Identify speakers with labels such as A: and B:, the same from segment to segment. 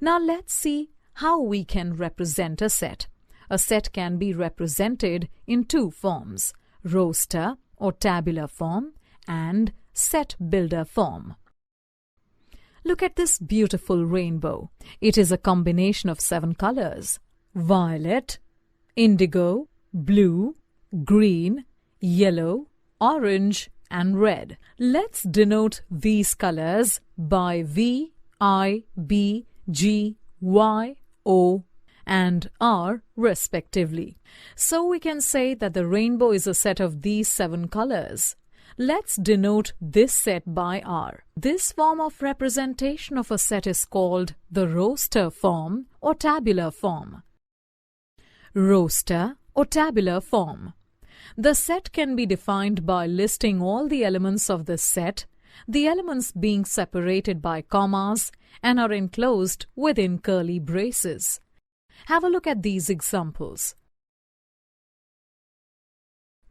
A: Now let's see how we can represent a set. A set can be represented in two forms, roster or tabular form and set builder form. Look at this beautiful rainbow. It is a combination of 7 colors: violet, indigo, blue, green, yellow, orange, and red. Let's denote these colors by V, I, B, G, Y, O, and R respectively. So we can say that the rainbow is a set of these 7 colors. Let's denote this set by R. This form of representation of a set is called the roster form or tabular form. Roster or tabular form. The set can be defined by listing all the elements of the set, the elements being separated by commas and are enclosed within curly braces. Have a look at these examples.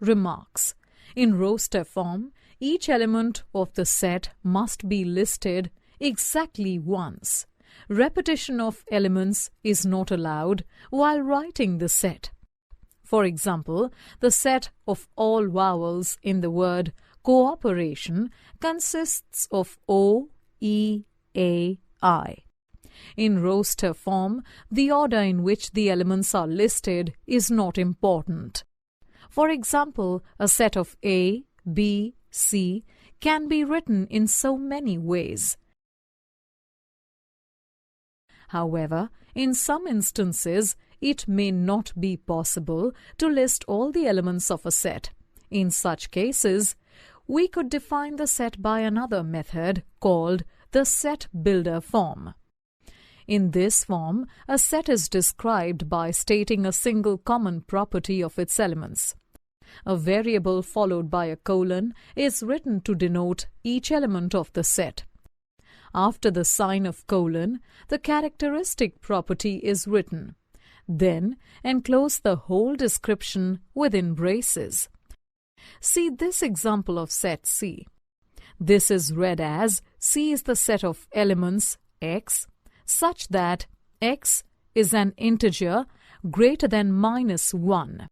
A: Remarks. In roster form, each element of the set must be listed exactly once. Repetition of elements is not allowed while writing the set. For example, the set of all vowels in the word cooperation consists of O, E, A, I. In roster form, the order in which the elements are listed is not important. For example, a set of A, B, C can be written in so many ways. However, in some instances, it may not be possible to list all the elements of a set. In such cases, we could define the set by another method called the set builder form. In this form, a set is described by stating a single common property of its elements. A variable followed by a colon is written to denote each element of the set. After the sign of colon, the characteristic property is written. Then, enclose the whole description within braces. See this example of set C. This is read as C is the set of elements x such that x is an integer greater than -1.